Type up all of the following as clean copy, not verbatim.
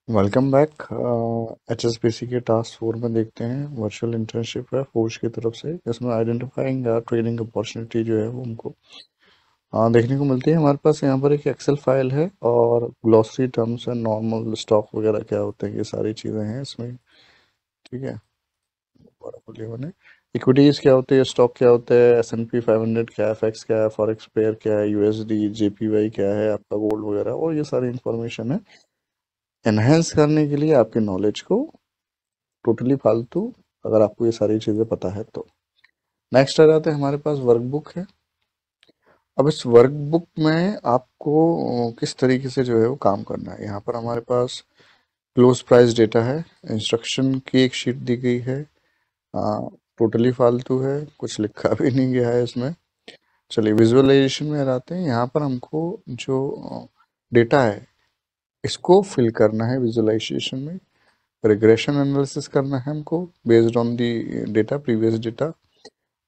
Welcome back. HSBC के task 4 में देखते हैं वर्चुअल इंटर्नशिप है फोर्स की तरफ से, इसमें आइडेंटिफाइंग ट्रेनिंग अपॉर्चुनिटी जो है वो हमको देखने को मिलती है। हमारे पास यहाँ पर एक एक्सेल फाइल है और glossary terms and normal stock वगैरह क्या होते हैं, ये सारी चीज़ें हैं इसमें। ठीक है, इक्विटीज क्या होती है, स्टॉक क्या होता है, S&P 500 क्या है, FX क्या है, फॉरेक्स पेयर क्या है, USD JPY क्या है, आपका गोल्ड वगैरह, और ये सारी इंफॉर्मेशन है एनहेंस करने के लिए आपके नॉलेज को। टोटली फालतू अगर आपको ये सारी चीज़ें पता है तो। नेक्स्ट आ जाते हैं, हमारे पास वर्कबुक है। अब इस वर्कबुक में आपको किस तरीके से जो है वो काम करना है। यहाँ पर हमारे पास क्लोज प्राइस डेटा है, इंस्ट्रक्शन की एक शीट दी गई है। टोटली फालतू है, कुछ लिखा भी नहीं गया है इसमें। चलिए विजुअलाइजेशन में आते हैं। यहाँ पर हमको जो डेटा है इसको फिल करना है विजुअलाइजेशन में। रिग्रेशन एनालिसिस करना है हमको based on the data, previous data.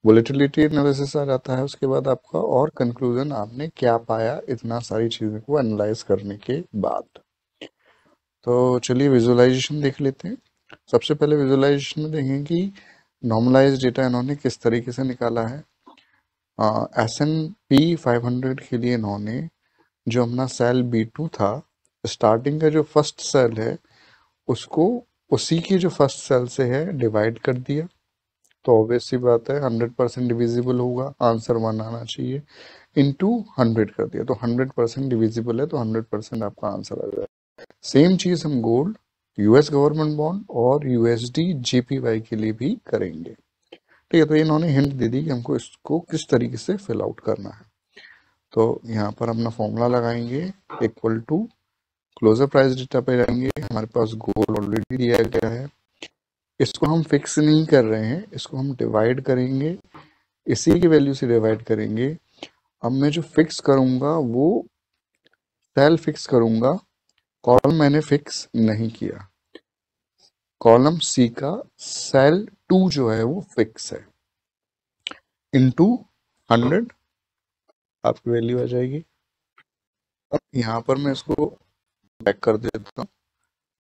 Volatility analysis आ जाता है उसके बाद आपका, और कंक्लूजन आपने क्या पाया इतना सारी चीज़ों को एनालाइज करने के बाद। तो चलिए विजुअलाइजेशन देख लेते हैं। सबसे पहले विजुअलाइजेशन में देखें कि नॉर्मलाइज डेटा इन्होंने किस तरीके से निकाला है। S&P 500 के लिए इन्होंने जो अपना सेल B2 था, स्टार्टिंग का जो फर्स्ट सेल है उसको उसी की जो फर्स्ट सेल से है डिवाइड कर दिया। तो ऑब्वियस सी बात है 100% डिविजिबल होगा, आंसर 1 आना चाहिए। इंटू 100 कर दिया तो 100% डिविजिबल है, तो 100% आपका आंसर आ जाएगा। सेम चीज हम गोल्ड, US गवर्नमेंट बॉन्ड और USD JPY के लिए भी करेंगे। ठीक है, तो इन्होंने हिंट दे दी कि हमको इसको किस तरीके से फिल आउट करना है। तो यहाँ पर अपना फॉर्मूला लगाएंगे, equal to closer price data पे जाएंगे। हमारे पास गोल्ड ऑलरेडी दिया गया है, इसको हम फिक्स नहीं कर रहे हैं, इसको हम डिवाइड करेंगे, इसी की वैल्यू से डिवाइड करेंगे। अब मैं जो फिक्स करूंगा वो सेल फिक्स करूंगा, कॉलम मैंने फिक्स नहीं किया। कॉलम सी का सेल 2 जो है वो फिक्स है, इनटू 100 आपकी वैल्यू आ जाएगी। अब यहाँ पर मैं इसको बैक कर देता हूँ।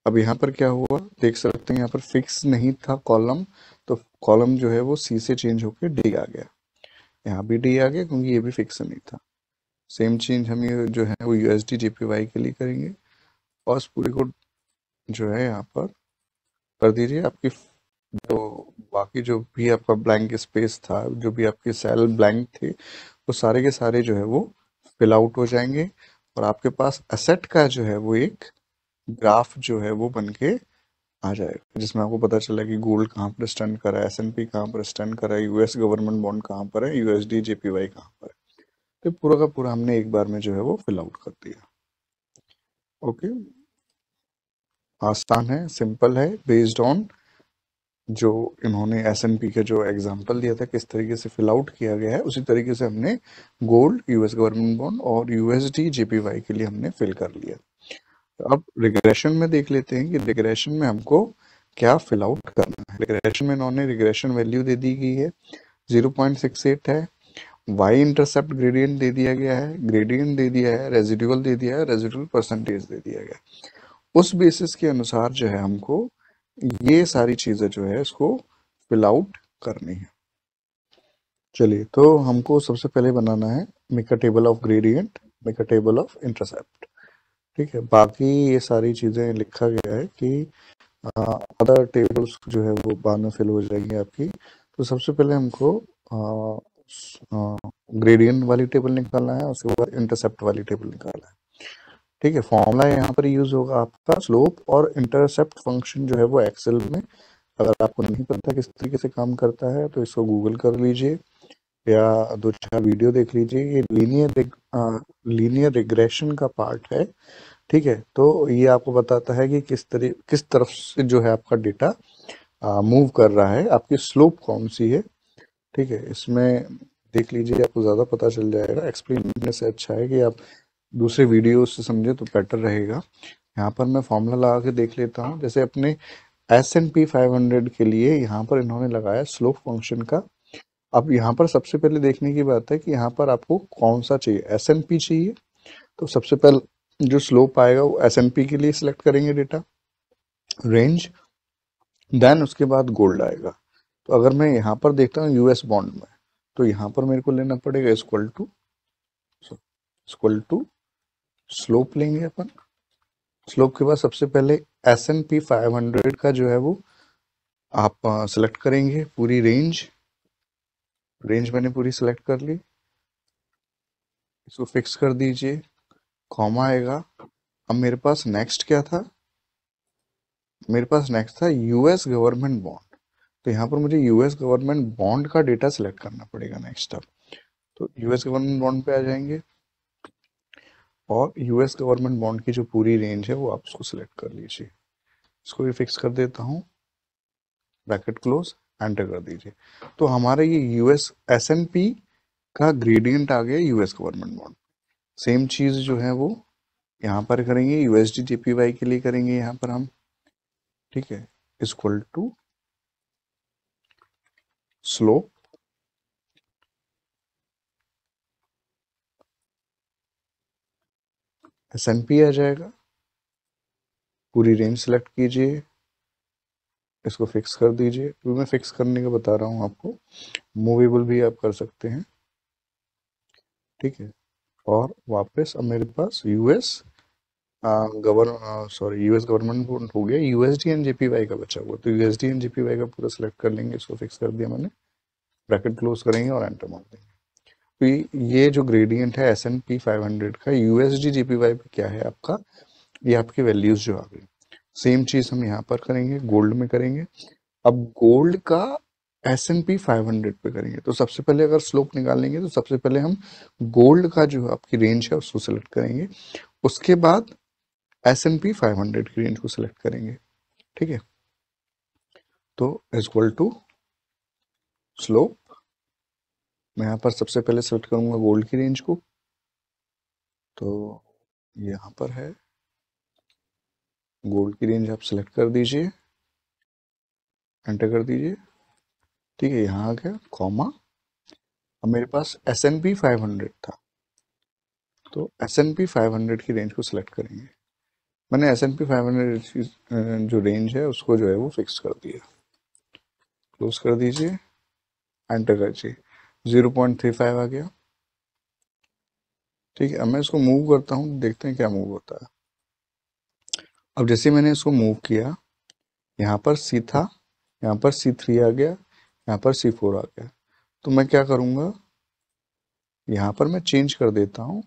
अब यहाँ पर क्या हुआ देख सकते हैं, यहाँ पर फिक्स नहीं था कॉलम, तो कॉलम जो है वो सी से चेंज होकर डी आ गया। यहाँ भी डी आ गया क्योंकि ये भी फिक्स नहीं था। सेम चेंज हम ये जो है वो USD JPY के लिए करेंगे, और इस पूरे को जो है यहाँ पर कर दीजिए। आपकी जो बाकी जो भी आपका ब्लैंक स्पेस था, जो भी आपके सेल ब्लैंक थे, वो सारे के सारे जो है वो फिल आउट हो जाएंगे, और आपके पास एसेट का जो है वो एक ग्राफ जो है वो बन के आ जाएगा, जिसमें आपको पता चला कि गोल्ड कहाँ पर स्टैंड कर रहा है, S&P कहाँ पर स्टैंड कर रहा है, US गवर्नमेंट बॉन्ड कहाँ पर है, USD JPY कहाँ पर है। तो पूरा का पूरा हमने एक बार में जो है वो फिल आउट कर दिया। ओके, आसान है, सिंपल है, बेस्ड ऑन जो इन्होंने S&P का जो एग्जांपल दिया था किस तरीके से फिल आउट किया गया है, उसी तरीके से हमने गोल्ड, US गवर्नमेंट बॉन्ड और USD JPY के लिए हमने फिल कर लिया। तो अब रिग्रेशन में देख लेते हैं कि रिग्रेशन में हमको क्या फिल आउट करना है। रिग्रेशन में इन्होंने रिग्रेशन वैल्यू दे दी गई है, 0.68 है। वाई इंटरसेप्ट ग्रेडियंट दे दिया गया है, ग्रेडियंट दे दिया है, रेजिडुअल दे दिया है, रेजिडुअल परसेंटेज दे दिया गया है। उस बेसिस के अनुसार जो है हमको ये सारी चीजें जो है इसको फिल आउट करनी है। चलिए, तो हमको सबसे पहले बनाना है make a table of gradient, make a table of intercept. ठीक है, बाकी ये सारी चीजें लिखा गया है कि अदर टेबल्स जो है वो बाद में फिल हो जाएंगी आपकी। तो सबसे पहले हमको ग्रेडियंट वाली टेबल निकालना है, उसके बाद इंटरसेप्ट वाली टेबल निकालना है। ठीक है, फॉर्मूला यहाँ पर यूज होगा आपका स्लोप और इंटरसेप्ट फंक्शन जो है वो एक्सेल में। अगर आपको नहीं पता किस तरीके से काम करता है तो इसको गूगल कर लीजिए या 2-4 वीडियो देख लीजिए। ये लीनियर रिग्रेशन का पार्ट है। ठीक है, तो ये आपको बताता है कि किस तरफ से जो है आपका डेटा मूव कर रहा है, आपकी स्लोप कौन सी है। ठीक है, इसमें देख लीजिए, आपको ज़्यादा पता चल जाएगा। एक्सप्लेन करने से अच्छा है कि आप दूसरे वीडियो से समझे तो बेटर रहेगा। यहाँ पर मैं फॉर्मूला लगा के देख लेता हूँ। जैसे अपने S&P 500 के लिए यहाँ पर इन्होंने लगाया स्लोप फंक्शन का। अब यहाँ पर सबसे पहले देखने की बात है कि यहाँ पर आपको कौन सा चाहिए, S&P चाहिए, तो सबसे पहले जो स्लोप आएगा वो S&P के लिए सिलेक्ट करेंगे डेटा। रेंज, देन उसके बाद गोल्ड आएगा। तो अगर मैं यहाँ पर देखता हूँ यूएस बॉन्ड में, तो यहाँ पर मेरे को लेना पड़ेगा इक्वल टू स्लोप लेंगे अपन। स्लोप के बाद सबसे पहले S&P 500 का जो है वो आप सेलेक्ट करेंगे, पूरी रेंज मैंने पूरी सेलेक्ट कर ली। इसको फिक्स कर दीजिए, कॉमा आएगा। अब मेरे पास नेक्स्ट क्या था, मेरे पास नेक्स्ट था यूएस गवर्नमेंट बॉन्ड। तो यहाँ पर मुझे यूएस गवर्नमेंट बॉन्ड का डेटा सेलेक्ट करना पड़ेगा नेक्स्ट। अब तो यूएस गवर्नमेंट बॉन्ड पे आ जाएंगे और यूएस गवर्नमेंट बॉन्ड की जो पूरी रेंज है वो आप उसको सिलेक्ट कर लीजिए। इसको भी फिक्स कर देता हूँ, ब्रैकेट क्लोज, एंटर कर दीजिए। तो हमारा ये यूएस S&P का ग्रेडियंट आ गया यूएस गवर्नमेंट बॉन्ड। सेम चीज जो है वो यहाँ पर करेंगे, यूएसडी जेपीवाई के लिए करेंगे यहाँ पर हम, ठीक है, इक्वल टू स्लोप S&P आ जाएगा। पूरी रेंज सेलेक्ट कीजिए, इसको फिक्स कर दीजिए। तो मैं फिक्स करने का बता रहा हूँ आपको, मूवेबल भी आप कर सकते हैं, ठीक है। और वापस अब मेरे पास यूएस गवर्नमेंट बॉन्ड हो गया, यूएसडी एंड जेपीवाई का बचा हुआ। तो यूएसडी एंड जेपीवाई का पूरा सेलेक्ट कर लेंगे, इसको फिक्स कर दिया मैंने, ब्रैकेट क्लोज करेंगे और एंटर मार देंगे। तो ये जो ग्रेडियंट है S&P 500 का यूएसडी जेपीवाई पे क्या है आपका, ये आपकी वैल्यूज जो आ गई। सेम चीज हम यहाँ पर करेंगे, गोल्ड में करेंगे। अब गोल्ड का S&P 500 पे करेंगे। तो सबसे पहले अगर स्लोप निकालेंगे तो सबसे पहले हम गोल्ड का जो आपकी रेंज है उसको सेलेक्ट करेंगे, उसके बाद S&P 500 की रेंज को सिलेक्ट करेंगे, ठीक है। तो इक्वल टू स्लोप, मैं यहाँ पर सबसे पहले सेलेक्ट करूंगा गोल्ड की रेंज को। तो यहाँ पर है गोल्ड की रेंज, आप सेलेक्ट कर दीजिए, एंटर कर दीजिए, ठीक है। यहाँ आ गया कॉमा। अब मेरे पास S&P 500 था, तो S&P 500 की रेंज को सिलेक्ट करेंगे। मैंने S&P 500 की जो रेंज है उसको जो है वो फिक्स कर दिया, क्लोज कर दीजिए, एंटर कर दीजिए, 0.35 आ गया, ठीक है। अब मैं इसको मूव करता हूँ, देखते हैं क्या मूव होता है। अब जैसे मैंने इसको मूव किया, यहाँ पर C था, यहाँ पर C3 आ गया, यहाँ पर C4 आ गया। तो मैं क्या करूँगा, यहाँ पर मैं चेंज कर देता हूँ,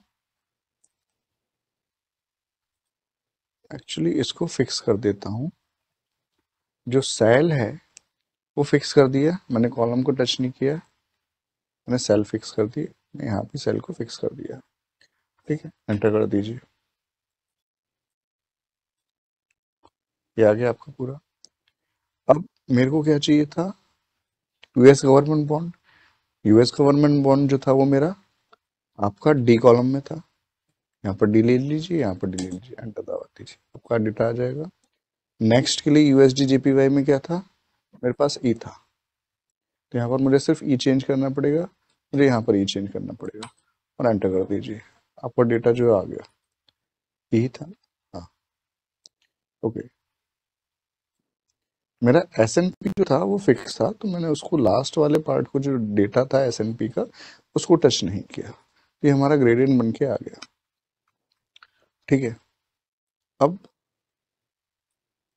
एक्चुअली इसको फिक्स कर देता हूँ। जो सेल है वो फिक्स कर दिया मैंने, कॉलम को टच नहीं किया, मैंने सेल फिक्स कर दी, मैं यहाँ पे सेल को फिक्स कर दिया, ठीक है। एंटर कर दीजिए, ये आ गया आपका पूरा। अब मेरे को क्या चाहिए था, US government bond. US government bond जो था वो मेरा आपका डी कॉलम में था, यहाँ पर डी ले लीजिए, यहाँ पर डी ले लीजिए, एंटर दबा दीजिए, आपका डेटा आ जाएगा। नेक्स्ट के लिए यूएसडी जेपीवाई में क्या था, मेरे पास ई था, तो यहाँ पर मुझे सिर्फ ई चेंज करना पड़ेगा, मुझे यहाँ पर ई चेंज करना पड़ेगा और एंटर कर दीजिए, आपका डेटा जो आ गया, ई था। हाँ, ओके। मेरा S&P जो था वो फिक्स था, तो मैंने उसको लास्ट वाले पार्ट को जो डेटा था S&P का उसको टच नहीं किया, ये हमारा ग्रेडियंट बन के आ गया, ठीक है। अब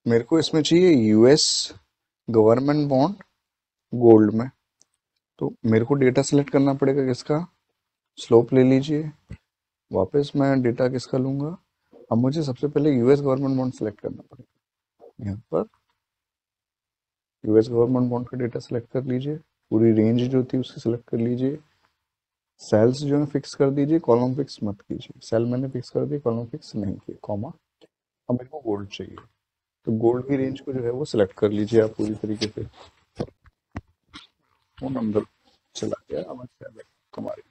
मेरे को इसमें चाहिए यूएस गवर्नमेंट बॉन्ड गोल्ड में। तो मेरे को डेटा सेलेक्ट करना पड़ेगा किसका, स्लोप ले लीजिए, वापस मैं डेटा किसका लूंगा। अब मुझे सबसे पहले यूएस गवर्नमेंट बॉन्ड सेलेक्ट करना पड़ेगा, यहाँ पर यूएस गवर्नमेंट बॉन्ड का डेटा सेलेक्ट कर लीजिए, पूरी रेंज जो थी उसकी सेलेक्ट कर लीजिए, सेल्स जो है फिक्स कर दीजिए, कॉलम फिक्स मत कीजिए, सेल मैंने फिक्स कर दी, कॉलम फिक्स नहीं किया, कॉमा। अब मेरे को गोल्ड चाहिए, तो गोल्ड की रेंज को जो है वो सिलेक्ट कर लीजिए आप पूरी तरीके से। फोन नंबर चला गया, अब अच्छा हमारी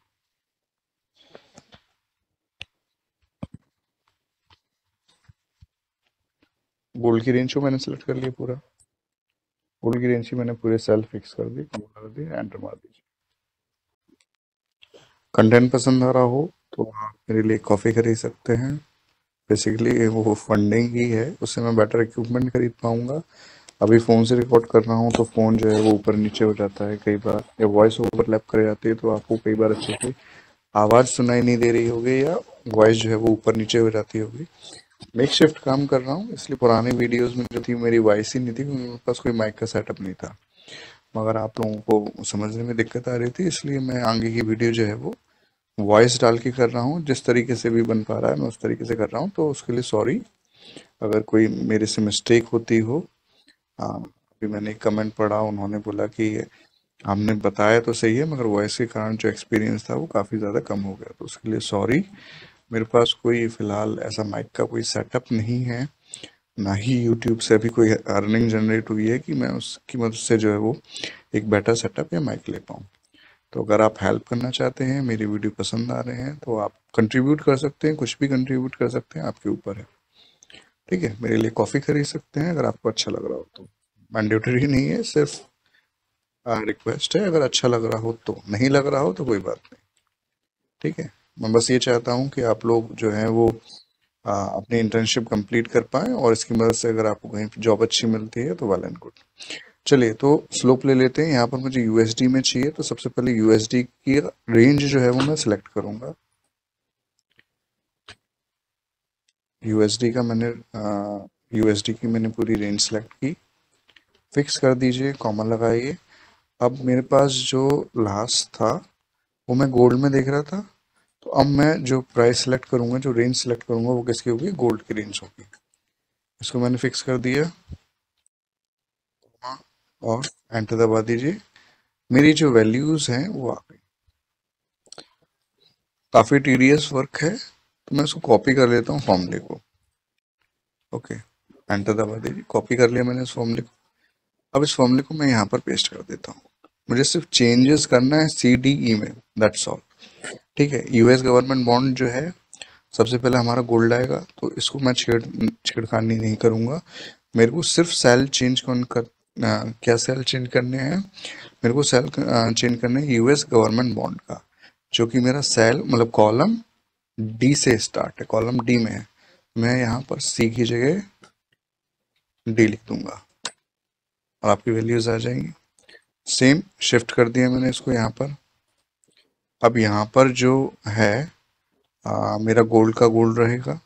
गोल्ड की रेंज को मैंने सेलेक्ट कर लिया पूरा, गोल्ड की रेंज की मैंने पूरे सेल फिक्स कर दी, कॉमा कर दी, एंटर मार दीजिए। कंटेंट पसंद आ रहा हो तो आप मेरे लिए कॉफ़ी खरीद सकते हैं, बेसिकली वो फंडिंग ही है, उससे मैं बेटर इक्विपमेंट खरीद पाऊंगा। अभी फ़ोन से रिकॉर्ड कर रहा हूँ तो फ़ोन जो है वो ऊपर नीचे हो जाता है कई बार, या वॉइस ओवरलैप कर जाती है, तो आपको कई बार अच्छे से आवाज़ सुनाई नहीं दे रही होगी, या वॉइस जो है वो ऊपर नीचे हो जाती होगी। मेक शिफ्ट काम कर रहा हूँ, इसलिए पुराने वीडियोस में जो थी मेरी वॉइस ही नहीं थी, क्योंकि मेरे पास कोई माइक का सेटअप नहीं था। मगर आप लोगों को समझने में दिक्कत आ रही थी, इसलिए मैं आगे की वीडियो जो है वो वॉइस डाल के कर रहा हूँ। जिस तरीके से भी बन पा रहा है मैं उस तरीके से कर रहा हूँ, तो उसके लिए सॉरी अगर कोई मेरे से मिस्टेक होती हो। अभी मैंने एक कमेंट पढ़ा, उन्होंने बोला कि हमने बताया तो सही है मगर वॉइस के कारण जो एक्सपीरियंस था वो काफ़ी ज़्यादा कम हो गया, तो उसके लिए सॉरी। मेरे पास कोई फ़िलहाल ऐसा माइक का कोई सेटअप नहीं है, ना ही यूट्यूब से अभी कोई अर्निंग जनरेट हुई है कि मैं उसकी मदद से जो है वो एक बेटर सेटअप या माइक ले पाऊँ। तो अगर आप हेल्प करना चाहते हैं, मेरी वीडियो पसंद आ रहे हैं, तो आप कंट्रीब्यूट कर सकते हैं, कुछ भी कंट्रीब्यूट कर सकते हैं, आपके ऊपर है। ठीक है, मेरे लिए कॉफ़ी खरीद सकते हैं अगर आपको अच्छा लग रहा हो तो। मैंडेटरी नहीं है, सिर्फ रिक्वेस्ट है, अगर अच्छा लग रहा हो तो। नहीं लग रहा हो तो कोई बात नहीं। ठीक है, मैं बस ये चाहता हूँ कि आप लोग जो हैं वो अपनी इंटर्नशिप कंप्लीट कर पाएँ, और इसकी मदद से अगर आपको कहीं जॉब अच्छी मिलती है तो वेल एंड गुड। चलिए, तो स्लोप ले लेते हैं। यहाँ पर मुझे यूएसडी में चाहिए, तो सबसे पहले यूएसडी की रेंज जो है वो मैं सिलेक्ट करूँगा। यूएसडी का मैंने यूएसडी की मैंने पूरी रेंज सेलेक्ट की। फिक्स कर दीजिए, कॉमा लगाइए। अब मेरे पास जो लास्ट था वो मैं गोल्ड में देख रहा था, तो अब मैं जो प्राइस सेलेक्ट करूंगा, जो रेंज सेलेक्ट करूंगा, वो किसकी होगी? गोल्ड की रेंज होगी। इसको मैंने फिक्स कर दिया, और एंटर दबा दीजिए। मेरी जो वैल्यूज हैं वो आ गई। काफ़ी टीडियस वर्क है, तो मैं इसको कॉपी कर लेता हूँ फॉर्मूले को। ओके, एंटर दबा दीजिए। कॉपी कर लिया मैंने इस फॉर्मूले को। अब इस फॉर्मूले को मैं यहाँ पर पेस्ट कर देता हूँ। मुझे सिर्फ चेंजेस करना है CDE में, दैट्स ऑल। ठीक है, यूएस गवर्नमेंट बॉन्ड जो है, सबसे पहले हमारा गोल्ड आएगा, तो इसको मैं छेड़खानी नहीं करूँगा। मेरे को सिर्फ सेल चेंज क्या सेल चेंज करने हैं? मेरे को सेल चेंज करने हैं यूएस गवर्नमेंट बॉन्ड का, जो कि मेरा सेल मतलब कॉलम डी से स्टार्ट है, कॉलम डी में है। मैं यहाँ पर सी की जगह डी लिख दूंगा, और आपकी वैल्यूज आ जाएंगी। सेम शिफ्ट कर दिया मैंने इसको यहाँ पर। अब यहाँ पर जो है मेरा गोल्ड का गोल्ड रहेगा।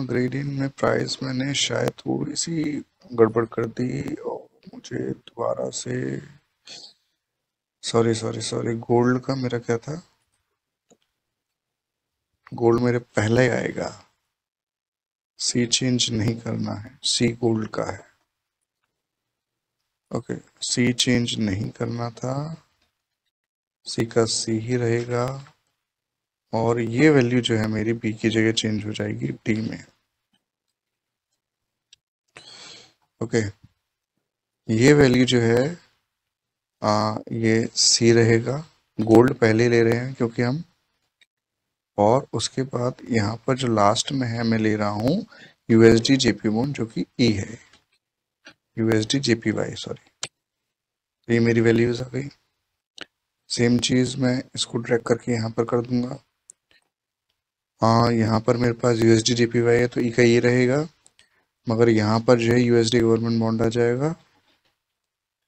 ग्रेडियंट में प्राइस मैंने शायद थोड़ी सी गड़बड़ कर दी, और मुझे दोबारा से सॉरी सॉरी सॉरी, गोल्ड का मेरा क्या था? गोल्ड मेरे पहले आएगा, सी चेंज नहीं करना है, सी गोल्ड का है। ओके, सी चेंज नहीं करना था, सी का सी ही रहेगा, और ये वैल्यू जो है मेरी बी की जगह चेंज हो जाएगी डी में। ओके, ये वैल्यू जो है ये सी रहेगा। गोल्ड पहले ले रहे हैं क्योंकि हम, और उसके बाद यहाँ पर जो लास्ट में है मैं ले रहा हूँ यूएसडी जेपी बॉन्ड, जो कि ई है, यूएसडी जेपीवाई सॉरी। तो ये मेरी वैल्यूज आ गई। सेम चीज़ मैं इसको ड्रैग करके यहाँ पर कर दूंगा। हाँ, यहाँ पर मेरे पास यूएसडी जेपीवाई है, तो ई का ये रहेगा, मगर यहाँ पर जो है यूएसडी गवर्नमेंट बॉन्ड आ जाएगा,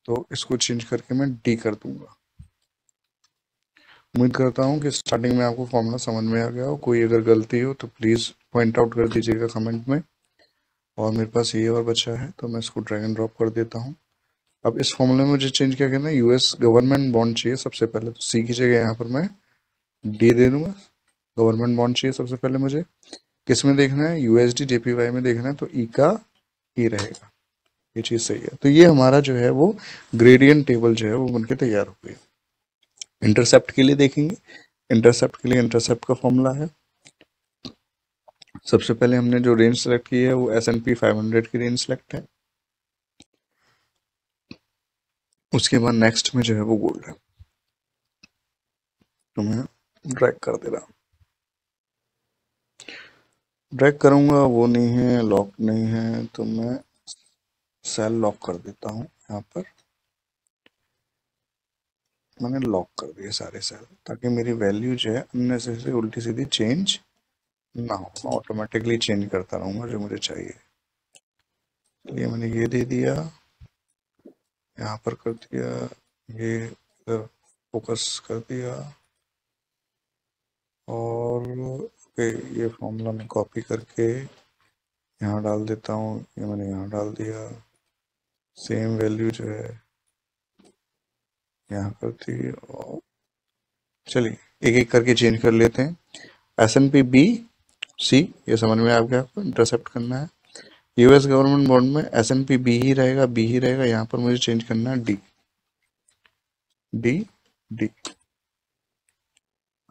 तो इसको चेंज करके मैं डी कर दूंगा। उम्मीद करता हूँ कि स्टार्टिंग में आपको फॉर्मूला समझ में आ गया हो। कोई अगर गलती हो तो प्लीज़ पॉइंट आउट कर दीजिएगा कमेंट में। और मेरे पास ये और बचा है, तो मैं इसको ड्रैग एंड ड्रॉप कर देता हूँ। अब इस फॉर्मूले में मुझे चेंज क्या करना है? यूएस गवर्नमेंट बॉन्ड चाहिए सबसे पहले, तो सी की जगह यहाँ पर मैं डी दे दूंगा। गवर्नमेंट बॉन्ड चाहिए सबसे पहले मुझे। किस में देखना है? यूएसडी जेपीवाई में देखना है, तो ई का ई रहेगा। ये चीज़ सही है। तो ये हमारा जो है वो ग्रेडियंट टेबल जो है वो बनके तैयार हो गई। इंटरसेप्ट के लिए देखेंगे। इंटरसेप्ट के लिए इंटरसेप्ट का फॉर्मूला है, सबसे पहले हमने जो रेंज सेलेक्ट की है वो S&P 500 की रेंज सेलेक्ट है। उसके बाद नेक्स्ट में जो है वो गोल्ड है, तो मैं ड्रैग कर दे रहा हूँ। ड्रैग करूँगा, वो नहीं है, लॉक नहीं है, तो मैं सेल लॉक कर देता हूँ यहाँ पर। मैंने लॉक कर दिए सारे सेल, ताकि मेरी वैल्यू जो है अननेसेसरी उल्टी सीधी चेंज ना हो, ऑटोमेटिकली चेंज करता रहूँगा जो मुझे चाहिए। चलिए मैंने ये दे दिया, यहाँ पर कर दिया, ये इधर फोकस कर दिया, और ओके ये फॉर्मूला मैं कॉपी करके यहाँ डाल देता हूँ, ये मैंने यहाँ डाल दिया, सेम वैल्यू जो है यहाँ कर दी। और चलिए एक एक करके चेंज कर लेते हैं। S&P C, ये समझ में आ गया आपको, इंटरसेप्ट करना है। यूएस गवर्नमेंट बॉन्ड में S&P बी ही रहेगा, बी ही रहेगा, यहाँ पर मुझे चेंज करना है डी, डी, डी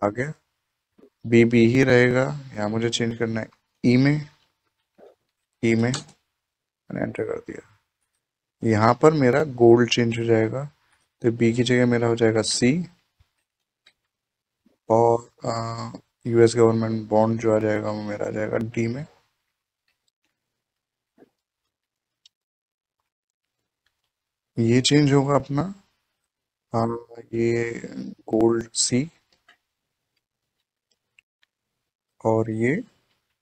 आ गया। बी बी ही रहेगा, यहाँ मुझे चेंज करना है ई में, ई में मैंने एंटर कर दिया। यहाँ पर मेरा गोल्ड चेंज हो जाएगा, तो बी की जगह मेरा हो जाएगा सी, और यूएस गवर्नमेंट बॉन्ड जो आ जाएगा वो मेरा आ जाएगा डी में। ये चेंज होगा अपना, ये गोल्ड सी, और ये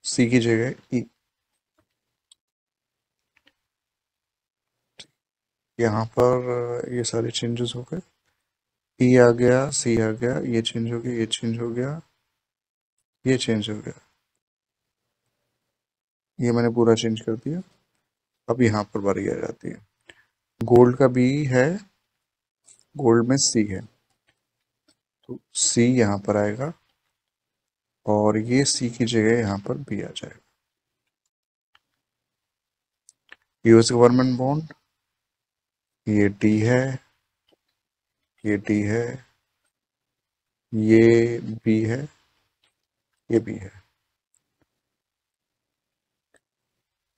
सी की जगह ई। यहाँ पर ये सारे चेंजेस हो गए, ई आ गया, सी आ गया, ये चेंज हो गया, ये चेंज हो गया, ये चेंज हो गया, ये मैंने पूरा चेंज कर दिया। अब यहाँ पर बारी आ जाती है, गोल्ड का बी है, गोल्ड में सी है, तो सी यहाँ पर आएगा, और ये सी की जगह यहाँ पर बी आ जाएगा। यूएस गवर्नमेंट बॉन्ड, ये डी है, ये डी है, ये बी है, ये बी है।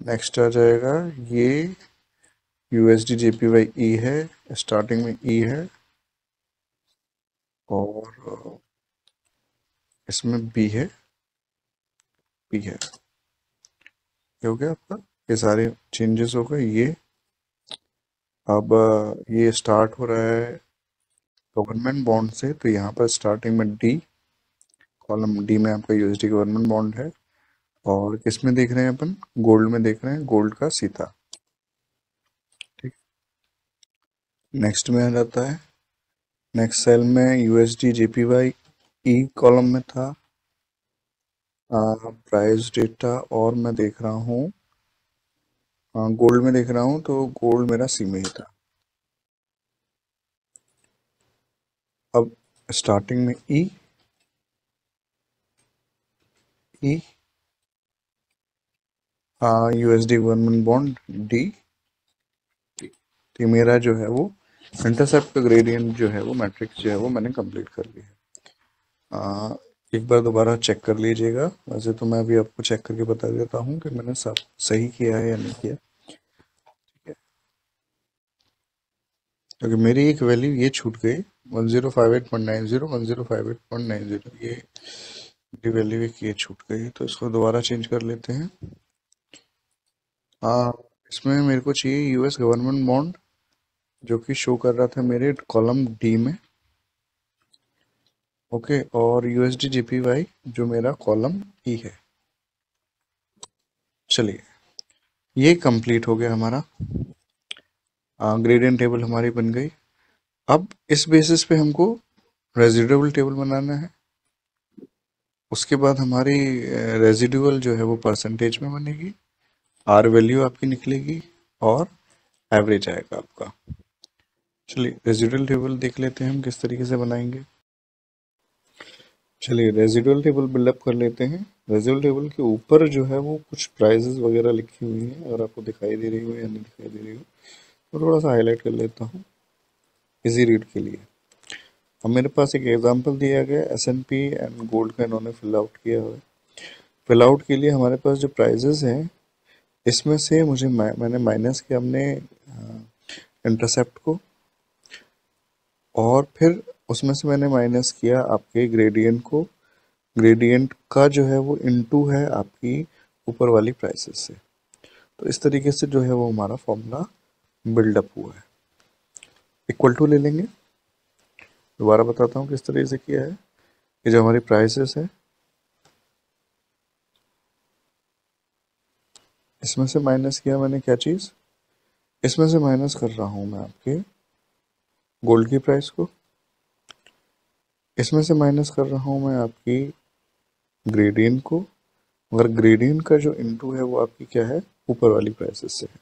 नेक्स्ट आ जाएगा ये यूएसडी जेपीवाई ई है, स्टार्टिंग में ई है, और इसमें बी है, बी है। ये हो गया आपका, ये सारे चेंजेस हो गए। ये अब ये स्टार्ट हो रहा है गवर्नमेंट बॉन्ड से, तो यहाँ पर स्टार्टिंग में डी, कॉलम डी में आपका यूएसडी गवर्नमेंट बॉन्ड है, और किस में देख रहे हैं अपन, गोल्ड में देख रहे हैं, गोल्ड का सीता। ठीक, नेक्स्ट में आ जाता है, नेक्स्ट सेल में यूएसडी जेपीवाई ई कॉलम में था प्राइस डेटा, और मैं देख रहा हूँ गोल्ड में देख रहा हूँ, तो गोल्ड मेरा सी में ही था। अब स्टार्टिंग में ई, ई, यूएसडी गवर्नमेंट बॉन्ड डी, तो मेरा जो है वो इंटरसेप्ट का ग्रेडियंट जो है वो मैट्रिक्स जो है वो मैंने कंप्लीट कर लिया है। एक बार दोबारा चेक कर लीजिएगा, वैसे तो मैं अभी आपको चेक करके बता देता हूँ कि मैंने सब सही किया है या नहीं किया। क्योंकि मेरी एक वैल्यू ये छूट गई 1058.90, 1058.90, ये वैल्यू एक ये छूट गई, तो इसको दोबारा चेंज कर लेते हैं। इसमें मेरे को चाहिए यूएस गवर्नमेंट बॉन्ड, जो कि शो कर रहा था मेरे कॉलम डी में, ओके, और यूएसडी जीपीवाई जो मेरा कॉलम ई है। चलिए ये कंप्लीट हो गया हमारा, ग्रेडियंट टेबल हमारी बन गई। अब इस बेसिस पे हमको रेजिडुअल टेबल बनाना है। उसके बाद हमारी रेजिडुअल जो है वो परसेंटेज में बनेगी, आर वैल्यू आपकी निकलेगी, और एवरेज आएगा आपका। चलिए रेजिडुअल टेबल देख लेते हैं हम किस तरीके से बनाएंगे। चलिए रेजिडुअल टेबल बिल्डअप कर लेते हैं। रेजिडुअल टेबल के ऊपर जो है वो कुछ प्राइजेस वगैरह लिखी हुई हैं, अगर आपको दिखाई दे रही हो या नहीं दिखाई दे रही हो तो थोड़ा सा हाईलाइट कर लेता हूँ इजी रीड के लिए। अब मेरे पास एक एग्जांपल दिया गया, S&P एंड गोल्ड का इन्होंने फिल आउट किया हुआ है। फिल आउट के लिए हमारे पास जो प्राइजेस हैं, इसमें से मुझे मैंने माइनस किया हमने इंटरसेप्ट को, और फिर उसमें से मैंने माइनस किया आपके ग्रेडियंट को। ग्रेडियंट का जो है वो इनटू है आपकी ऊपर वाली प्राइसेस से। तो इस तरीके से जो है वो हमारा फॉर्मूला बिल्डअप हुआ है। इक्वल टू ले लेंगे, दोबारा बताता हूँ किस तरीके से किया है। ये जो हमारी प्राइसेस है, इसमें से माइनस किया मैंने क्या चीज़, इसमें से माइनस कर रहा हूँ मैं आपके गोल्ड की प्राइस को, इसमें से माइनस कर रहा हूँ मैं आपकी ग्रेडियंट को, मगर ग्रेडियंट का जो इनटू है वो आपकी क्या है, ऊपर वाली प्राइसेस से है।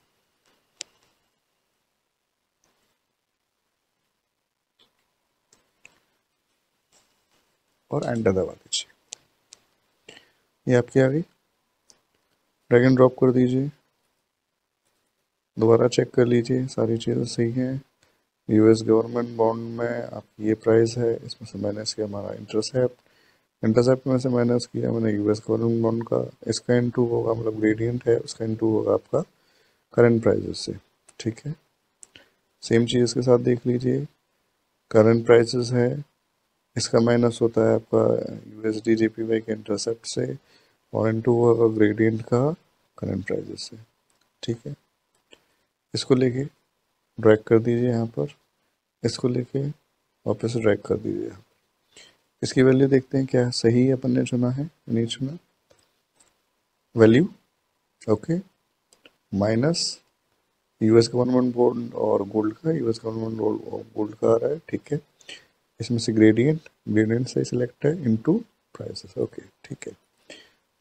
और एंटर दबा दीजिए, ये आपकी आ गई। ड्रैग एंड ड्रॉप कर दीजिए, दोबारा चेक कर लीजिए सारी चीज़ें सही हैं। यूएस गवर्नमेंट बॉन्ड में आपकी ये प्राइस है, इसमें से माइनस किया हमारा इंटरसेप्ट, इंटरसेप्ट में से माइनस किया मैंने यूएस गवर्नमेंट बॉन्ड का, इसका इनटू होगा मतलब ग्रेडियंट है उसका इनटू होगा आपका करंट प्राइसेस से। ठीक है, सेम चीज़ के साथ देख लीजिए, करंट प्राइसेस है, इसका माइनस होता है आपका यूएसडी जेपीवाई के इंटरसेप्ट से, और इनटू होगा ग्रेडियंट का करंट प्राइसेस से। ठीक है, इसको लेके ड्रैग कर दीजिए यहाँ पर, इसको लेके वापस ड्रैग कर दीजिए यहाँ। इसकी वैल्यू देखते हैं क्या सही है अपन ने चुना है नहीं चुना। Value okay, minus US government bond और गोल्ड का, यूएस गवर्नमेंट गोल्ड का आ रहा है। ठीक है, इसमें से ग्रेडियंट, ग्रेडियंट से सिलेक्ट है इनटू प्राइसेस। ओके ठीक है,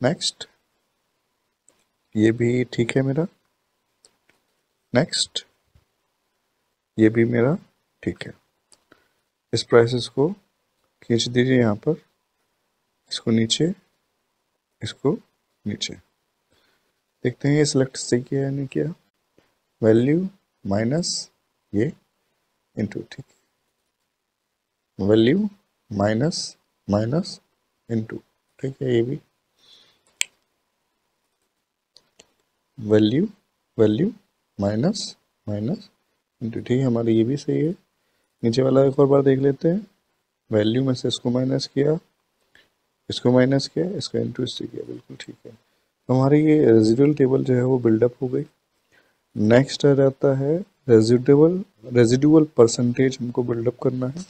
नेक्स्ट, ये भी ठीक है मेरा, नेक्स्ट, ये भी मेरा ठीक है। इस प्राइसेस को खींच दीजिए यहाँ पर, इसको नीचे, इसको नीचे, देखते हैं ये सिलेक्ट सही किया या नहीं किया। वैल्यू माइनस ये इनटू, ठीक है, वैल्यू माइनस माइनस इनटू, ठीक है, ये भी value value minus minus into, ठीक है, हमारा ये भी सही है। नीचे वाला एक और बार देख लेते हैं, वैल्यू में से इसको माइनस किया, इसको माइनस किया, इसका इनटू इससे किया, बिल्कुल ठीक है। तो हमारी ये रेजिडुअल टेबल जो है वो बिल्डअप हो गई। नेक्स्ट आ जाता है रेजिडुअल, रेजिडुअल परसेंटेज हमको बिल्डअप करना है।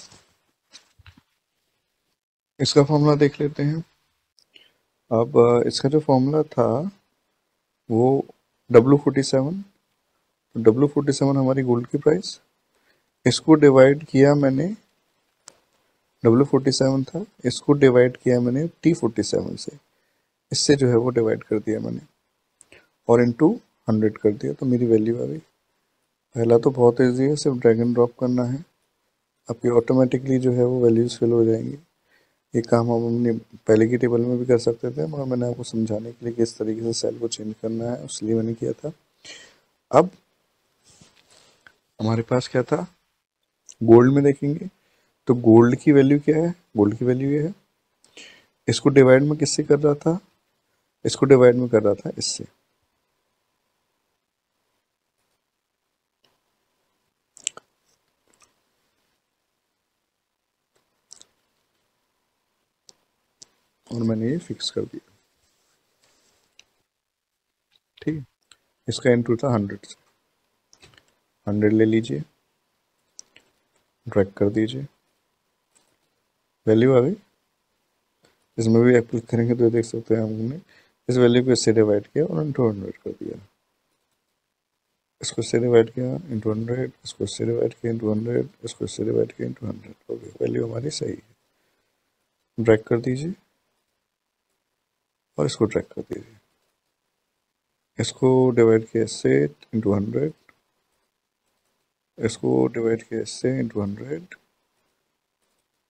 इसका फॉर्मूला देख लेते हैं। अब इसका जो फॉर्मूला था वो W47, W47 हमारी गोल्ड की प्राइस, इसको डिवाइड किया मैंने, W47 था, इसको डिवाइड किया मैंने T47 से, इससे जो है वो डिवाइड कर दिया मैंने और इनटू 100 कर दिया, तो मेरी वैल्यू आ गई। पहला तो बहुत ईजी है, सिर्फ ड्रैग एंड ड्रॉप करना है, आपकी ऑटोमेटिकली जो है वो वैल्यूज फिल हो जाएंगी। ये काम हम अपनी पहले की टेबल में भी कर सकते थे, मगर मैंने आपको समझाने के लिए किस तरीके से सेल को चेंज करना है इसलिए मैंने किया था। अब हमारे पास क्या था, गोल्ड में देखेंगे तो गोल्ड की वैल्यू क्या है, गोल्ड की वैल्यू ये है, इसको डिवाइड में किससे कर रहा था, इसको डिवाइड में कर रहा था इससे, और मैंने ये फिक्स कर दिया। ठीक है, इसका इनटू था 100 से, 100 ले लीजिए, ड्रैग कर दीजिए, वैल्यू आ गई। इसमें भी आप क्लिक करेंगे तो देख सकते हैं हमने इस वैल्यू को इससे डिवाइड किया और इंटू 100 कर दिया, इसको इससे डिवाइड किया इंटू 100, इसको इससे डिवाइड किया इंटू 100, इसको इससे डिवाइड किया इंटू 100। ओके, वैल्यू हमारी सही है। ड्रैग कर दीजिए और इसको ड्रैग कर दीजिए, इसको डिवाइड किया इससे इंटू 100, इसको डिवाइड किया इससे इंटू 100,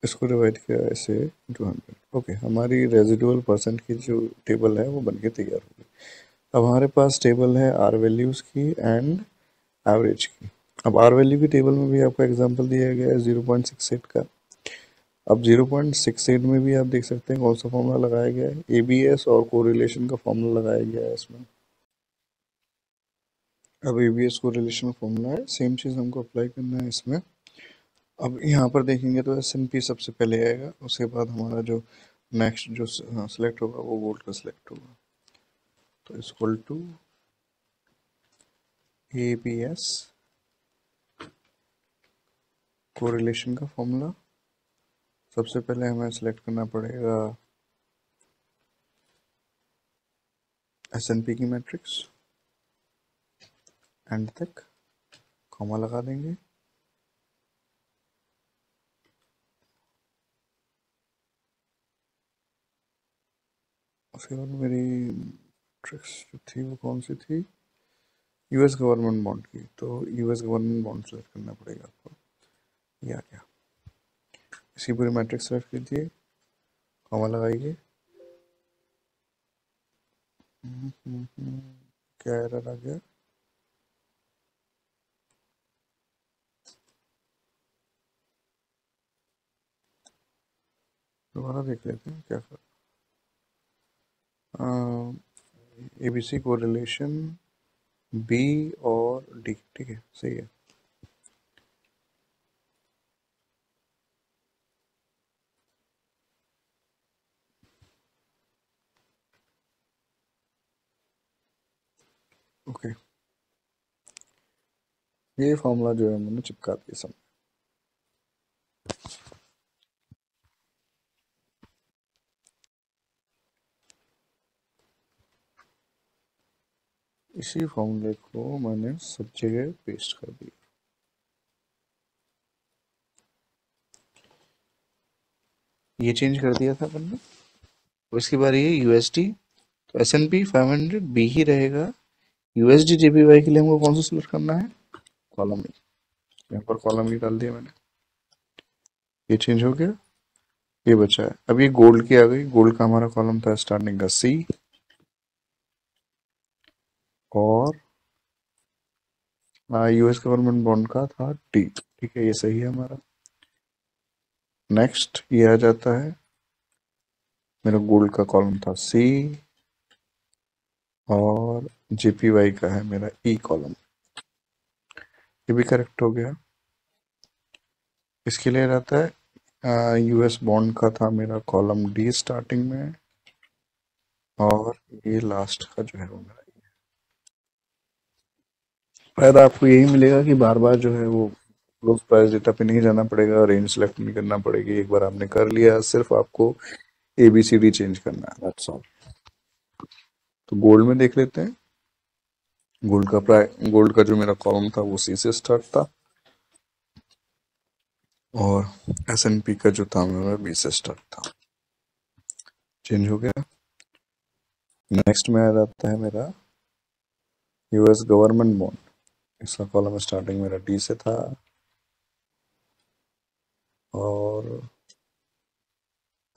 इसको डिवाइड किया इससे इंटू 100। ओके, हमारी रेजिडुअल परसेंट की जो टेबल है वो बनके तैयार हो गई। अब हमारे पास टेबल है आर वैल्यूज़ की एंड एवरेज की। अब आर वैल्यू की टेबल में भी आपको एग्जांपल दिया गया है 0.68 का। अब 0.68 में भी आप देख सकते हैं कौन सा फॉर्मूला लगाया गया है, एबीएस और कोरिलेशन का फॉर्मूला लगाया गया है इसमें। अब एबीएस कोरिलेशन फॉर्मूला है, सेम चीज़ हमको अप्लाई करना है इसमें। अब यहाँ पर देखेंगे तो एसएनपी सबसे पहले आएगा, उसके बाद हमारा जो नेक्स्ट जो सिलेक्ट होगा वो गोल्ड का सिलेक्ट होगा। तो इक्वल टू एबीएस कोरिलेशन का फॉर्मूला, सबसे पहले हमें सेलेक्ट करना पड़ेगा एस एन पी की मैट्रिक्स, एंड तक कॉमा लगा देंगे। उसके बाद मेरी मैट्रिक्स जो थी वो कौन सी थी, यूएस गवर्नमेंट बॉन्ड की, तो यूएस गवर्नमेंट बॉन्ड सेलेक्ट करना पड़ेगा आपको। ये आ गया। इसी पूरी मैट्रिक्स सेलेक्ट कीजिए, कॉमा लगाइए। क्या एरर आ गया, दोबारा देख लेते हैं क्या कर। एबीसी को रिलेशन बी और डी, ठीक है, सही है। ओके, ये फॉर्मूला जो है मैंने चिपका दिया सब। इसी फॉर्मूले को मैंने सब जगह पेस्ट कर दिया। ये चेंज कर दिया था अपन ने। और इसके बाद ये यूएसडी, तो एस एन पी 500 बी ही रहेगा। यूएसडी जेपीवाई के लिए हमको कौन सा सिलेक्ट करना है, कॉलम ई। यहाँ पर कॉलम ई डाल दिया मैंने, ये चेंज हो गया। ये बचा है, अब ये गोल्ड की आ गई। गोल्ड का हमारा कॉलम था स्टार्टिंग का सी, और यूएस गवर्नमेंट बॉन्ड का था टी, ठीक है, ये सही है हमारा। नेक्स्ट ये आ जाता है, मेरा गोल्ड का कॉलम था सी, और जेपीवाई का है मेरा ई कॉलम, ये भी करेक्ट हो गया। इसके लिए रहता है यूएस बॉन्ड का था मेरा कॉलम डी स्टार्टिंग में, और ये लास्ट का जो है वो मेरा। फायदा आपको यही मिलेगा कि बार बार जो है वो क्लोज प्राइस डेटा पे नहीं जाना पड़ेगा, रेंज सेलेक्ट नहीं करना पड़ेगी। एक बार आपने कर लिया, सिर्फ आपको एबीसीडी चेंज करना है, दैट्स ऑल। तो गोल्ड में देख लेते हैं। गोल्ड का जो मेरा कॉलम था वो सी से स्टार्ट था, और एस एन पी का जो था मेरा बी से स्टार्ट था, चेंज हो गया। नेक्स्ट में आ जाता है मेरा यूएस गवर्नमेंट बॉन्ड, इसका कॉलम स्टार्टिंग मेरा डी से था, और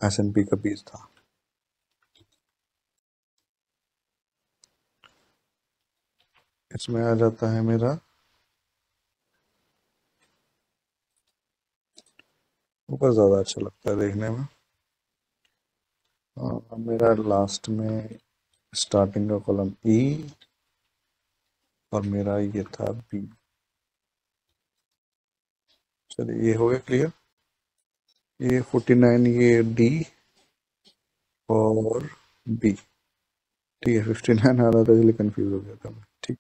एस एन पी का बी था। इसमें आ जाता है मेरा ऊपर, ज़्यादा अच्छा लगता है देखने में। मेरा लास्ट में स्टार्टिंग का कॉलम ई, और मेरा ये था बी। चलिए, ये हो गया क्लियर। ये 49 ये डी और बी, ठीक है। 59 आ रहा था इसलिए कंफ्यूज हो गया था मैं, ठीक।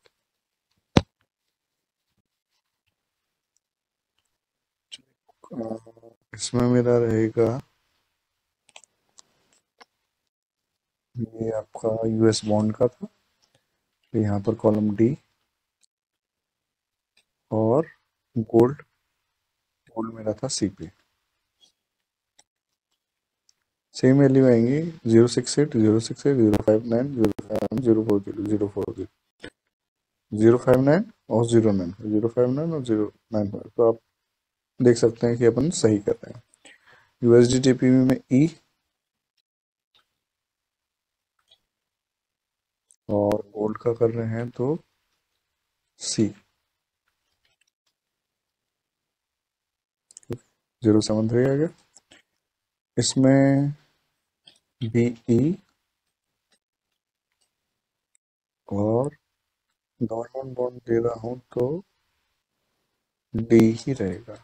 इसमें मेरा रहेगा ये आपका यूएस बॉन्ड का था, तो यहाँ पर कॉलम डी, और गोल्ड, गोल्ड मेरा था सी पे। सेम वैल्यू आएंगी, 068 068 059 051 040 040 059 और 09, 059 और 095। तो आप देख सकते हैं कि अपन सही कर रहे हैं। यूएसडी टीपीवी में ई, और गोल्ड का कर रहे हैं तो सी, 073 आ गया। इसमें बीई और गवर्नमेंट बॉन्ड दे रहा हूं तो डी ही रहेगा,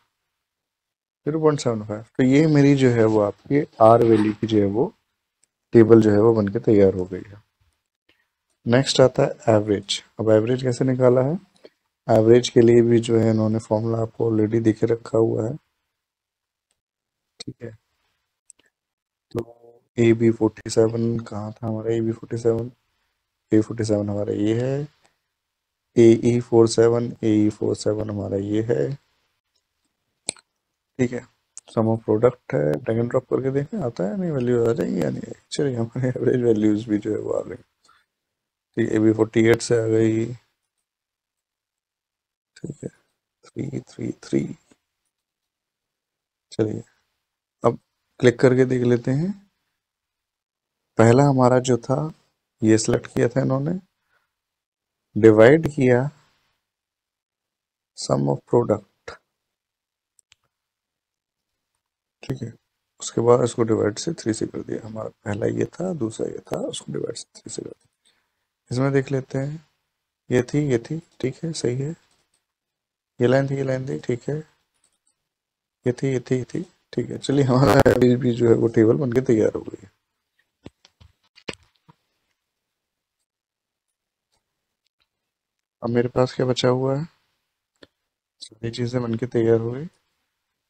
0.75। तो ये मेरी जो है वो आपकी आर वैल्यू की जो है वो टेबल जो है वो बनके तैयार हो गई है। नेक्स्ट आता है एवरेज। अब एवरेज कैसे निकाला है, एवरेज के लिए भी जो है इन्होंने फॉर्मूला आपको ऑलरेडी दिखे रखा हुआ है, ठीक है। तो AB47 कहाँ था हमारा? A47 हमारा ये है। AE47 हमारा ये है। ठीक है, सम ऑफ प्रोडक्ट है, ड्रैग एंड ड्रॉप करके देखें आता है नहीं, वैल्यू आ जाएगी या नहीं? चलिए हमारे एवरेज वैल्यूज भी जो है वो आ गई। ठीक है, AB48 से आ गई। ठीक है, 333। चलिए अब क्लिक करके देख लेते हैं। पहला हमारा जो था ये सिलेक्ट किया था इन्होंने, डिवाइड किया सम ऑफ प्रोडक्ट। ठीक है, उसके बाद इसको डिवाइड से 3 से कर दिया। हमारा पहला ये था, दूसरा ये था, उसको डिवाइड से 3 से कर दिया। इसमें देख लेते हैं, ये थी, ठीक है, सही है। ये लाइन थी, ठीक है। ये थी, ठीक है। चलिए हमारा एवरेज भी जो है वो टेबल बनके तैयार हो गई है। अब मेरे पास क्या बचा हुआ है? सारी चीजें बनके तैयार हो गई।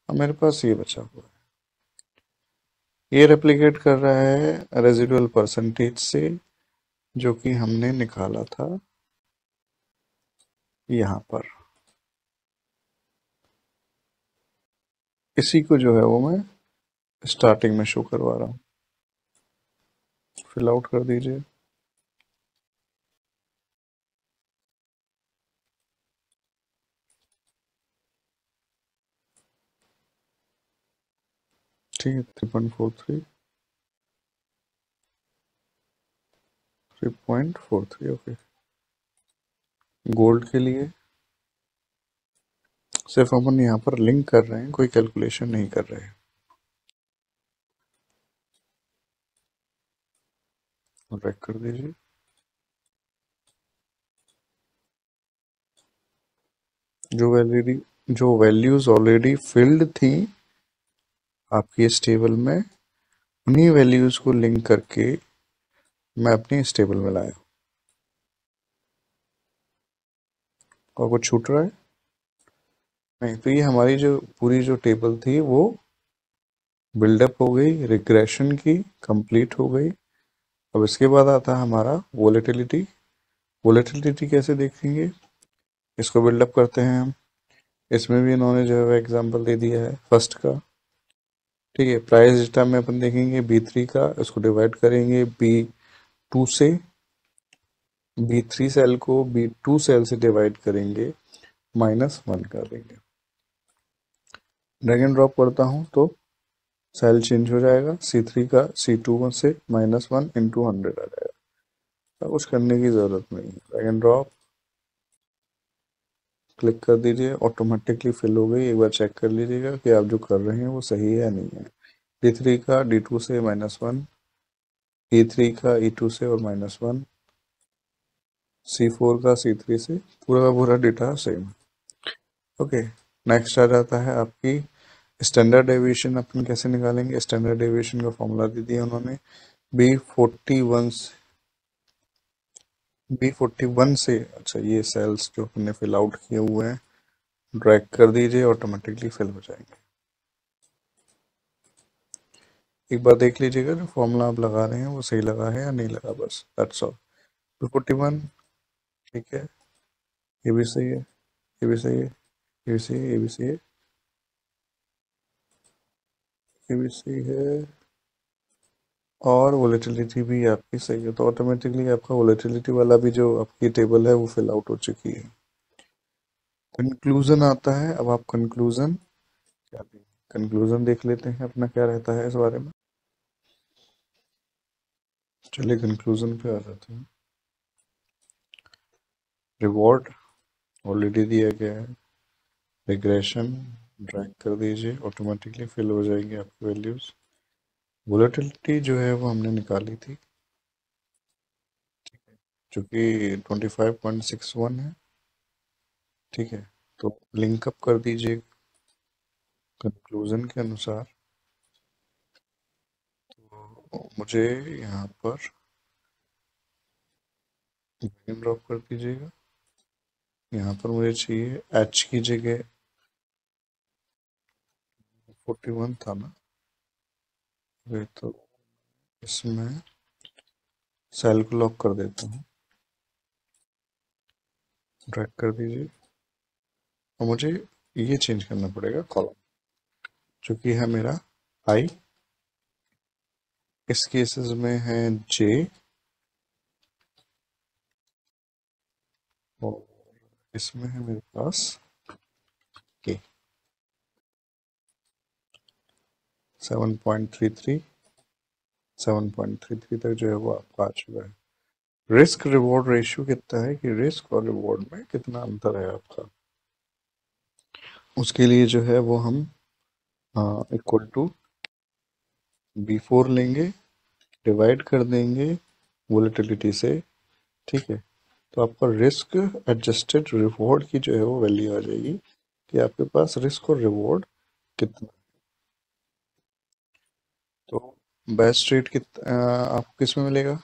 अब मेरे पास ये बचा हुआ है, ये रेप्लिकेट कर रहा है रेजिडुअल परसेंटेज से, जो कि हमने निकाला था यहाँ पर। इसी को जो है वो मैं स्टार्टिंग में शो करवा रहा हूँ। फिल आउट कर दीजिए। ठीक है, 3.43, 3.43, ओके। गोल्ड के लिए सिर्फ अपन यहाँ पर लिंक कर रहे हैं, कोई कैलकुलेशन नहीं कर रहे हैं। रैक कर दीजिए। जो वैल्यूज ऑलरेडी फिल्ड थी आपकी इस टेबल में, उन्हीं वैल्यूज को लिंक करके मैं अपनी इस टेबल में लाया। और कुछ छूट रहा है? नहीं, तो ये हमारी जो पूरी जो टेबल थी वो बिल्डअप हो गई, रिग्रेशन की कंप्लीट हो गई। अब इसके बाद आता है हमारा वोलेटिलिटी। वोलेटिलिटी कैसे देखेंगे? इसको बिल्डअप करते हैं हम। इसमें भी इन्होंने जो है एग्जांपल दे दिया है फर्स्ट का। ठीक है, प्राइस डेटा में अपन देखेंगे B3 का, इसको डिवाइड करेंगे B2 से। B3 सेल को B2 सेल से डिवाइड करेंगे, -1 कर देंगे। ड्रैग एंड ड्रॉप करता हूँ तो सेल चेंज हो जाएगा, C3 का C2 से -1 इंटू 100 आ जाएगा। अब कुछ करने की ज़रूरत नहीं है, ड्रैग एंड ड्रॉप क्लिक कर दीजिए, ऑटोमेटिकली फिल हो गई। एक बार चेक कर लीजिएगा कि आप जो कर रहे हैं वो सही है या नहीं है। D3 का D2 से -1, E3 का E2 से और -1, C4 का C3 से, पूरा का पूरा डेटा सेम। ओके, नेक्स्ट आ जाता है आपकी स्टैंडर्ड डेविएशन। अपन कैसे निकालेंगे? स्टैंडर्ड डेविएशन का फॉर्मूला दे दिया उन्होंने। बी फोर्टी वन से, अच्छा ये सेल्स जो हमने फिल आउट किए हुए हैं ड्रैग कर दीजिए, ऑटोमेटिकली फिल हो जाएंगे। एक बार देख लीजिएगा जो फॉर्मूला आप लगा रहे हैं वो सही लगा है या नहीं लगा, बस दैट्स ऑल। बी 41, ठीक है, ये भी सही है, ये भी सही है, ये भी सही है, ये भी सही है, ये भी सही है, और वोलेटिलिटी भी आपकी सही है। तो ऑटोमेटिकली आपका वोलेटिलिटी वाला भी जो आपकी टेबल है वो फिल आउट हो चुकी है। कंक्लूजन आता है। अब आप कंक्लूजन क्या दें? कंक्लूजन देख लेते हैं अपना क्या रहता है इस बारे में। चलिए कंक्लूजन पे आ जाते हैं। रिवॉर्ड ऑलरेडी दिया गया है। रिग्रेशन ड्रैग कर दीजिए, ऑटोमेटिकली फिल हो जाएंगे आपकी वैल्यूज। वोलेटिलिटी जो है वो हमने निकाली थी, जो कि 25.61 है। ठीक है, तो लिंकअप कर दीजिए कंक्लूजन के अनुसार। तो मुझे यहाँ पर ड्रॉप कर दीजिएगा। यहाँ पर मुझे चाहिए एच की जगह 41 था ना, ये तो इसमें सेल को लॉक कर देता हूँ, ड्रैग कर दीजिए। और मुझे ये चेंज करना पड़ेगा कॉलम, जो कि है मेरा आई, इस केसेस में है जे, और इसमें है मेरे पास के। 7.33 7.33 तक जो है वो आपका आ चुका है। रिस्क रिवॉर्ड रेशियो कितना है कि रिस्क और रिवॉर्ड में कितना अंतर है आपका, उसके लिए जो है वो हम इक्वल टू B4 लेंगे, डिवाइड कर देंगे वोलेटिलिटी से। ठीक है, तो आपका रिस्क एडजस्टेड रिवॉर्ड की जो है वो वैल्यू आ जाएगी कि आपके पास रिस्क और रिवॉर्ड कितना। तो बेस्ट रेट आपको किस में मिलेगा?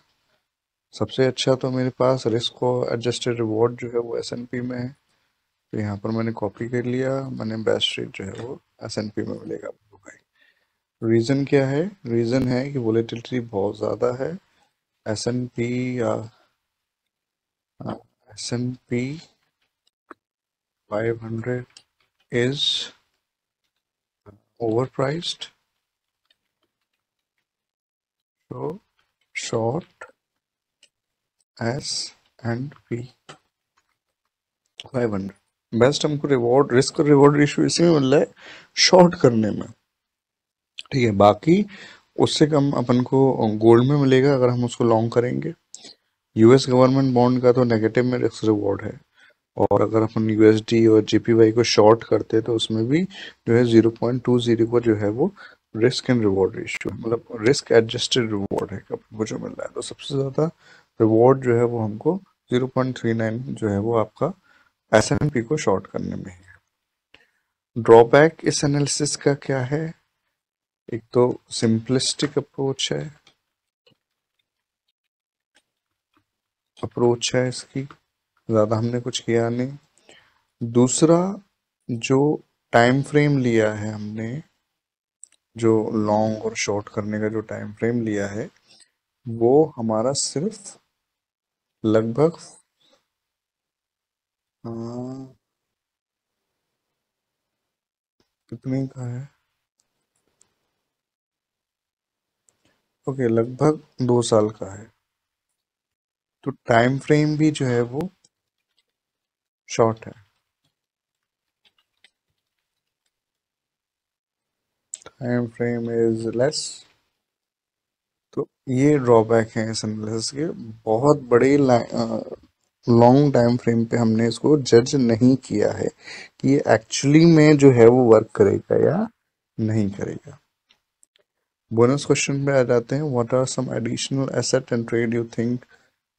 सबसे अच्छा तो मेरे पास रिस्क और एडजस्टेड रिवॉर्ड जो है वो S&P में है। तो यहाँ पर मैंने कॉपी कर लिया, मैंने बेस्ट रेट जो है वो S&P में मिलेगा आपको भाई। रीज़न क्या है? रीज़न है कि वोलेटिलिटी बहुत ज़्यादा है। S&P या S&P 500 is overpriced, so short S&P 500। Best हमको रिवॉर्ड, रिस्क और रिवॉर्ड रेशियो इसी में मिल रहा है शॉर्ट करने में। ठीक है, बाकी उससे कम अपन को गोल्ड में मिलेगा अगर हम उसको लॉन्ग करेंगे। यूएस गवर्नमेंट बॉन्ड का तो नेगेटिव में रिस्क रिवॉर्ड है, और अगर अपन यूएसडी और जीपीवाई को शॉर्ट करते हैं तो उसमें भी जो है 0.20 का जो है वो रिस्क एंड रिवॉर्ड रेशियो, मतलब रिस्क एडजस्टेड रिवॉर्ड है अपन को जो मिल रहा है। तो सबसे ज़्यादा रिवॉर्ड जो है वो हमको 0.39 जो है वो आपका S&P को शॉर्ट करने में है। ड्रॉबैक इस एनालिसिस का क्या है? एक तो सिंपलिस्टिक अप्रोच है इसकी, ज़्यादा हमने कुछ किया नहीं। दूसरा, जो टाइम फ्रेम लिया है हमने, जो लॉन्ग और शॉर्ट करने का जो टाइम फ्रेम लिया है, वो हमारा सिर्फ लगभग कितने का है? ओके, लगभग 2 साल का है। तो टाइम फ्रेम भी जो है वो शॉर्ट है। Time frame is less. तो ये ड्रॉबैक है इस एनालिसिस के। बहुत बड़े लॉन्ग टाइम फ्रेम पे हमने इसको जज नहीं किया है कि ये एक्चुअली में जो है वो वर्क करेगा या नहीं करेगा। बोनस क्वेश्चन पे आ जाते हैं। What are some additional asset and trade you think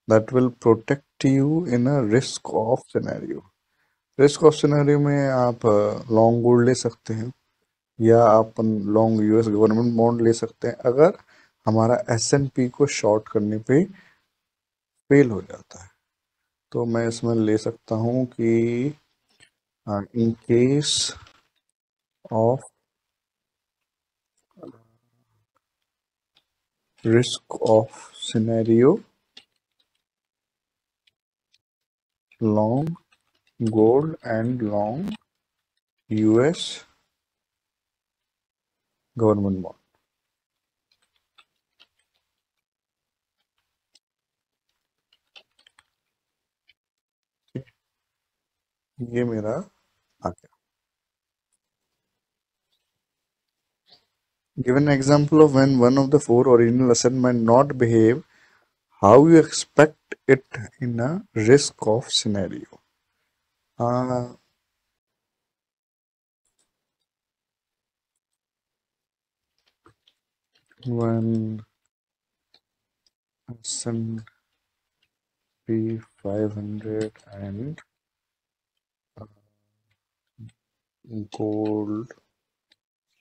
that will protect you in a risk of scenario? Risk of scenario में आप लॉन्ग गोल्ड ले सकते हैं, या आप लॉन्ग यूएस गवर्नमेंट बॉन्ड ले सकते हैं अगर हमारा S&P को शॉर्ट करने पे फेल हो जाता है। तो मैं इसमें ले सकता हूँ कि in case of risk of scenario, long gold and long US government bond. ये मेरा आ गया। Give an example of when one of the four original asset might not behave, how you expect it in a risk of scenario. Uh, when S&P 500 and gold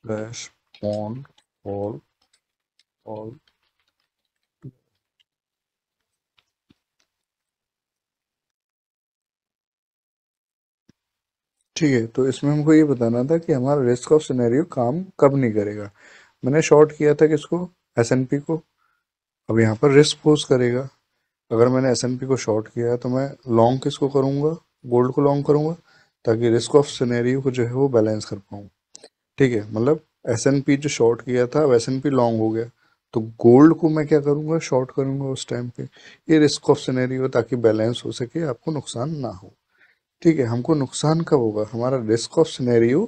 slash bond fall. ठीक है, तो इसमें हमको ये बताना था कि हमारा रिस्क ऑफ सिनेरियो काम कब नहीं करेगा। मैंने शॉर्ट किया था किसको? S&P को। अब यहाँ पर रिस्क पोज करेगा। अगर मैंने S&P को शॉर्ट किया है तो मैं लॉन्ग किसको करूँगा, गोल्ड को लॉन्ग करूँगा, ताकि रिस्क ऑफ सिनेरियो को जो है वो बैलेंस कर पाऊँ। ठीक है, मतलब S&P जो शॉर्ट किया था, अब S&P लॉन्ग हो गया, तो गोल्ड को मैं क्या करूँगा, शॉर्ट करूँगा उस टाइम पे। ये रिस्क ऑफ सिनेरियो, ताकि बैलेंस हो सके, आपको नुकसान ना हो। ठीक है, हमको नुकसान कब होगा, हमारा रिस्क ऑफ सिनेरियो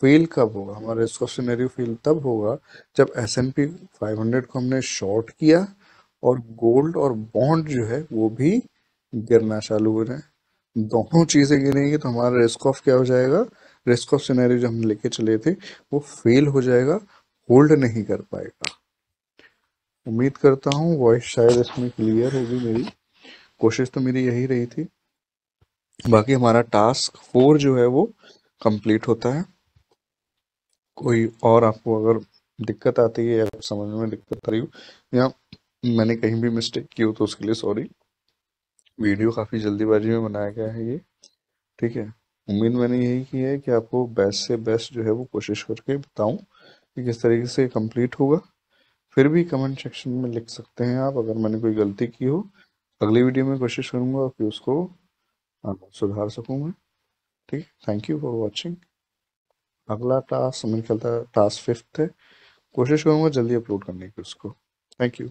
फेल कब होगा, हमारा रिस्क ऑफ सिनेरियो फेल तब होगा जब S&P 500 को हमने शॉर्ट किया और गोल्ड और बॉन्ड जो है वो भी गिरना चालू हो जाए। दोनों चीजें गिरेंगी तो हमारा रिस्क ऑफ क्या हो जाएगा, रिस्क ऑफ सिनेरियो जो हम लेके चले थे वो फेल हो जाएगा, होल्ड नहीं कर पाएगा। उम्मीद करता हूँ वॉइस शायद इसमें क्लियर होगी मेरी, कोशिश तो मेरी यही रही थी। बाकी हमारा टास्क 4 जो है वो कंप्लीट होता है। कोई और आपको अगर दिक्कत आती है या समझ में दिक्कत आ रही हो या मैंने कहीं भी मिस्टेक की हो तो उसके लिए सॉरी। वीडियो काफ़ी जल्दीबाजी में बनाया गया है ये। ठीक है, उम्मीद मैंने यही की है कि आपको बेस्ट से बेस्ट जो है वो कोशिश करके बताऊं कि किस तरीके से कंप्लीट होगा। फिर भी कमेंट सेक्शन में लिख सकते हैं आप अगर मैंने कोई गलती की हो। अगली वीडियो में कोशिश करूंगा कि उसको सुधार सकूं मैं। ठीक, थैंक यू फॉर वॉचिंग। अगला टास्क मेरे ख्याल था टास्क 5 है, कोशिश करूंगा जल्दी अपलोड करने की उसको। Thank you.